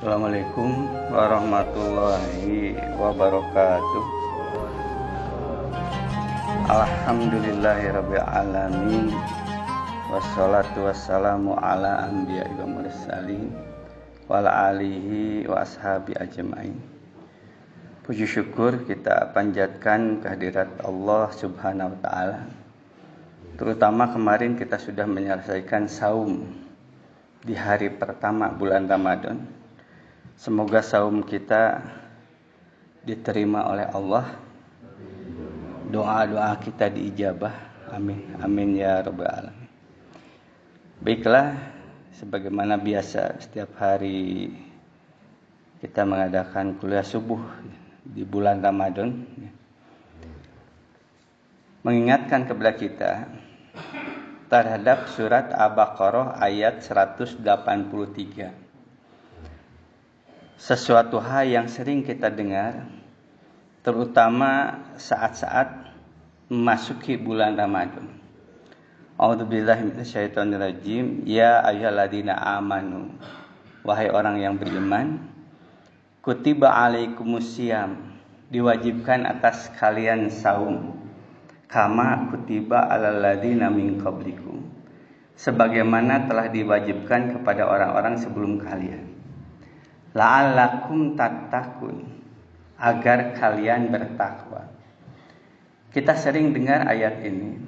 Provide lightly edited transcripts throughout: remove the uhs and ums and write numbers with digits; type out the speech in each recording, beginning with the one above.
Assalamualaikum warahmatullahi wabarakatuh. Alhamdulillahirabbil alamin. Wassalatu wassalamu ala anbiya'i wa mursalin wa ala alihi wa ashabi ajmain. Puji syukur kita panjatkan kehadirat Allah Subhanahu wa taala. Terutama kemarin kita sudah menyelesaikan saum di hari pertama bulan Ramadan. Semoga saum kita diterima oleh Allah. Doa-doa kita diijabah. Amin. Amin ya rabbal alamin. Baiklah, sebagaimana biasa setiap hari kita mengadakan kuliah subuh di bulan Ramadan. Mengingatkan kepada kita terhadap surat Al-Baqarah ayat 183. Sesuatu hal yang sering kita dengar, terutama saat-saat memasuki bulan Ramadan. A'udzubillahi minasyaitonirrajim. Ya ayyuhalladzina amanu, wahai orang yang beriman, kutiba alaikumusiyam, diwajibkan atas kalian saum, kama kutiba alal ladzina min qablikum, sebagaimana telah diwajibkan kepada orang-orang sebelum kalian. La'allakum tattaqun, agar kalian bertakwa. Kita sering dengar ayat ini.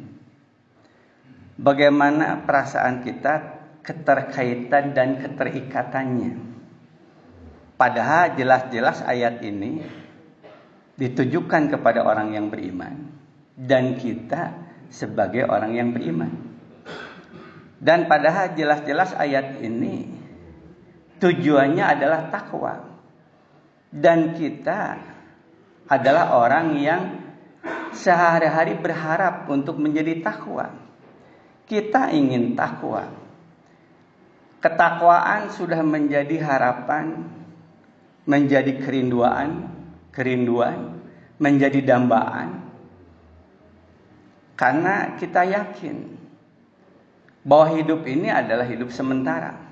Bagaimana perasaan kita, keterkaitan dan keterikatannya. Padahal jelas-jelas ayat ini ditujukan kepada orang yang beriman dan kita sebagai orang yang beriman. Dan padahal jelas-jelas ayat ini tujuannya adalah takwa. Dan kita adalah orang yang sehari-hari berharap untuk menjadi takwa. Kita ingin takwa. Ketakwaan sudah menjadi harapan, menjadi kerinduan, menjadi dambaan. Karena kita yakin bahwa hidup ini adalah hidup sementara.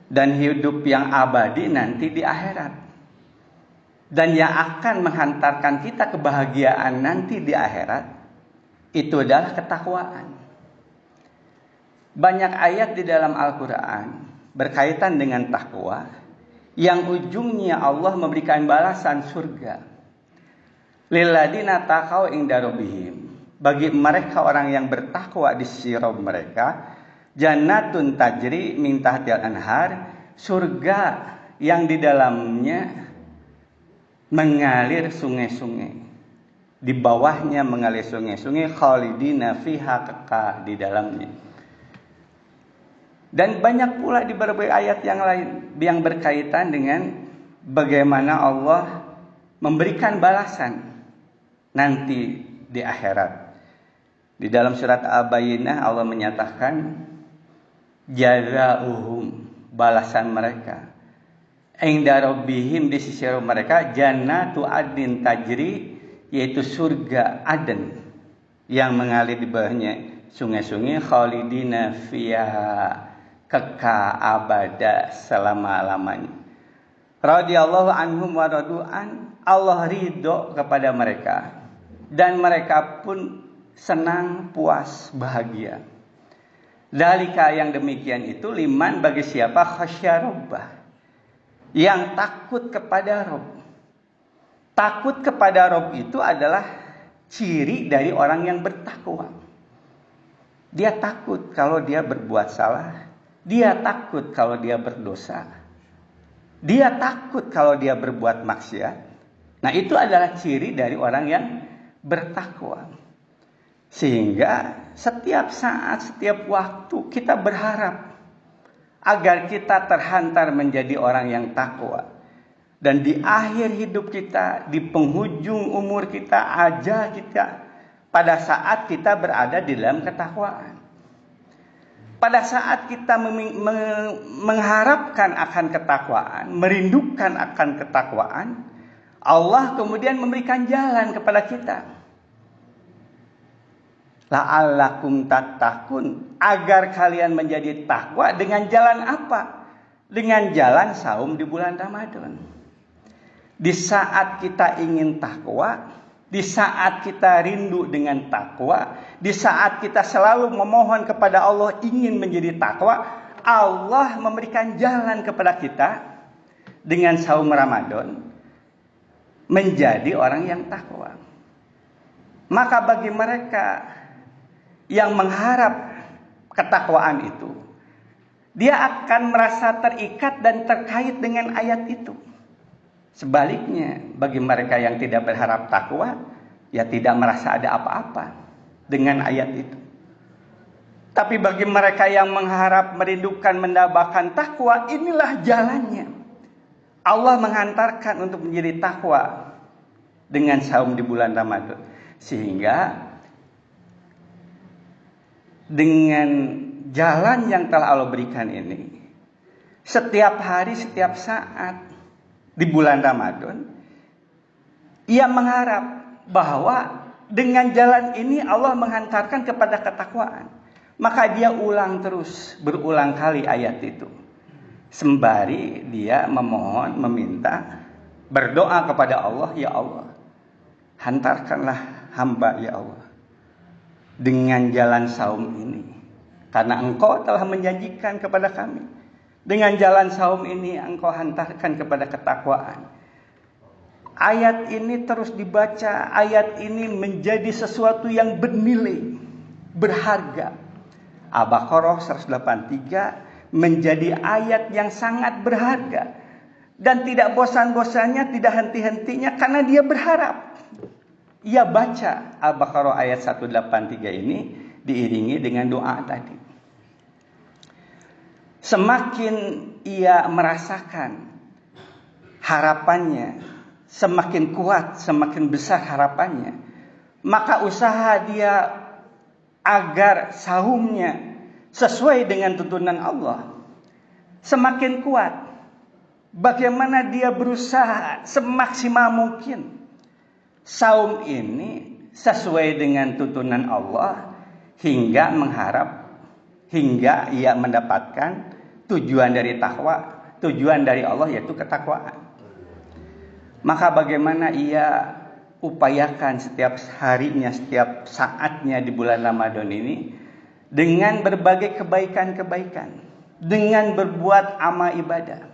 Dan hidup yang abadi nanti di akhirat. Dan yang akan menghantarkan kita kebahagiaan nanti di akhirat, itu adalah ketakwaan. Banyak ayat di dalam Al-Quran berkaitan dengan takwa, yang ujungnya Allah memberikan balasan surga. Lilladzina taqaw inda rabbihim, bagi mereka orang yang bertakwa di sisi Rabb mereka, jannatun tajri min tahtil anhar, surga yang di dalamnya mengalir sungai-sungai, di bawahnya mengalir sungai-sungai, khalidina fiha, kekal di dalamnya. Dan banyak pula di berbagai ayat yang lain yang berkaitan dengan bagaimana Allah memberikan balasan nanti di akhirat. Di dalam surat Al-Bayyinah Allah menyatakan jazaa'uhum, balasan mereka, inda rabbihim, di sisi mereka, jannatu adnin tajri, yaitu surga Aden yang mengalir di bawahnya sungai-sungai, khalidina fiha, kekal abada selama-lamanya. Radhiyallahu anhum wa radu'an, Allah ridho kepada mereka dan mereka pun senang, puas, bahagia. Dalika, yang demikian itu, liman, bagi siapa, khasya rabbah, yang takut kepada Rabb. Takut kepada Rabb itu adalah ciri dari orang yang bertakwa. Dia takut kalau dia berbuat salah, dia takut kalau dia berdosa, dia takut kalau dia berbuat maksiat. Nah, itu adalah ciri dari orang yang bertakwa. Sehingga setiap saat, setiap waktu kita berharap agar kita terhantar menjadi orang yang takwa. Dan di akhir hidup kita, di penghujung umur kita, ajal kita, pada saat kita berada di dalam ketakwaan. Pada saat kita mengharapkan akan ketakwaan, merindukan akan ketakwaan, Allah kemudian memberikan jalan kepada kita. La'allakum tattaqun, agar kalian menjadi takwa. Dengan jalan apa? dengan jalan saum di bulan Ramadan. Di saat kita ingin takwa, di saat kita rindu dengan takwa, di saat kita selalu memohon kepada Allah ingin menjadi takwa, Allah memberikan jalan kepada kita dengan saum Ramadan menjadi orang yang takwa. Maka bagi mereka yang mengharap ketakwaan itu, dia akan merasa terikat dan terkait dengan ayat itu. Sebaliknya, bagi mereka yang tidak berharap takwa, ya tidak merasa ada apa-apa dengan ayat itu. Tapi bagi mereka yang mengharap, merindukan, mendambakan takwa, inilah jalannya. Allah menghantarkan untuk menjadi takwa dengan saum di bulan Ramadan. Sehingga dengan jalan yang telah Allah berikan ini, setiap hari, setiap saat di bulan Ramadan, ia mengharap bahwa dengan jalan ini Allah menghantarkan kepada ketakwaan. Maka dia ulang terus, berulang kali ayat itu. Sembari dia memohon, meminta, berdoa kepada Allah, ya Allah, hantarkanlah hamba ya Allah dengan jalan saum ini. Karena Engkau telah menjanjikan kepada kami, dengan jalan saum ini Engkau hantarkan kepada ketakwaan. Ayat ini terus dibaca, ayat ini menjadi sesuatu yang bernilai, berharga. Al-Baqarah 183 menjadi ayat yang sangat berharga. Dan tidak bosan-bosannya, tidak henti-hentinya, karena dia berharap. Ia baca Al-Baqarah ayat 183 ini diiringi dengan doa tadi. Semakin ia merasakan harapannya, semakin kuat, semakin besar harapannya, maka usaha dia agar saumnya sesuai dengan tuntunan Allah semakin kuat. Bagaimana dia berusaha semaksimal mungkin saum ini sesuai dengan tuntunan Allah, hingga mengharap, hingga ia mendapatkan tujuan dari takwa, tujuan dari Allah yaitu ketakwaan. Maka bagaimana ia upayakan setiap harinya, setiap saatnya di bulan Ramadan ini dengan berbagai kebaikan-kebaikan, dengan berbuat amal ibadah.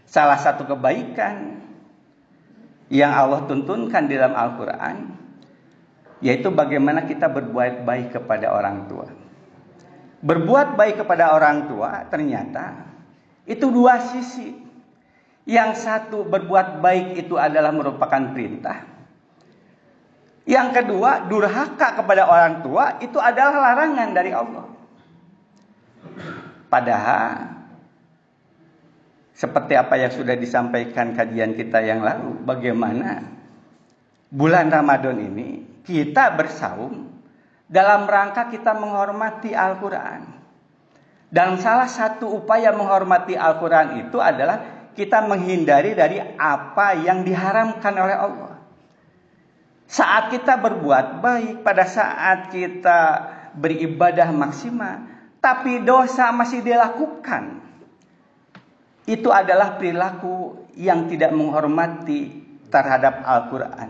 Salah satu kebaikan yang Allah tuntunkan dalam Al-Quran yaitu bagaimana kita berbuat baik kepada orang tua. Berbuat baik kepada orang tua ternyata itu dua sisi. Yang satu, berbuat baik itu adalah merupakan perintah. Yang kedua, durhaka kepada orang tua itu adalah larangan dari Allah. Padahal seperti apa yang sudah disampaikan kajian kita yang lalu, bagaimana bulan Ramadan ini kita bersaum dalam rangka kita menghormati Al-Quran. Dan salah satu upaya menghormati Al-Quran itu adalah kita menghindari dari apa yang diharamkan oleh Allah. Saat kita berbuat baik, pada saat kita beribadah maksimal, tapi dosa masih dilakukan, itu adalah perilaku yang tidak menghormati terhadap Al-Quran.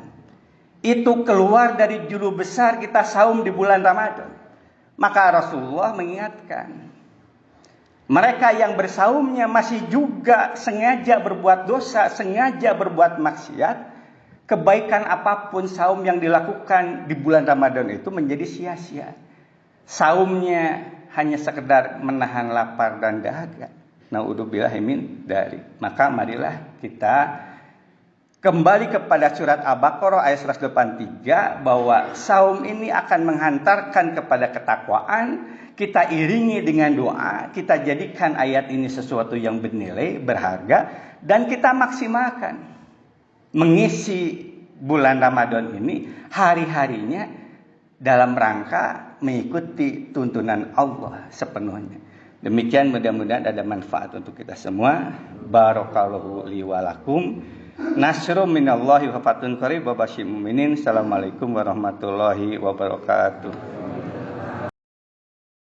Itu keluar dari juru besar kita saum di bulan Ramadan. Maka Rasulullah mengingatkan, mereka yang bersaumnya masih juga sengaja berbuat dosa, sengaja berbuat maksiat, kebaikan apapun saum yang dilakukan di bulan Ramadan itu menjadi sia-sia. Saumnya hanya sekedar menahan lapar dan dahaga. Na'udzubillahi min dzalik. Maka marilah kita kembali kepada surat Al-Baqarah ayat 183 bahwa saum ini akan menghantarkan kepada ketakwaan. Kita iringi dengan doa, kita jadikan ayat ini sesuatu yang bernilai, berharga, dan kita maksimalkan mengisi bulan Ramadan ini hari-harinya dalam rangka mengikuti tuntunan Allah sepenuhnya. Demikian, mudah-mudahan ada manfaat untuk kita semua. Barakallahu li wa lakum. Nasrum minallahi wa fatun qarib wa basyiril mu'minin. Assalamualaikum warahmatullahi wabarakatuh.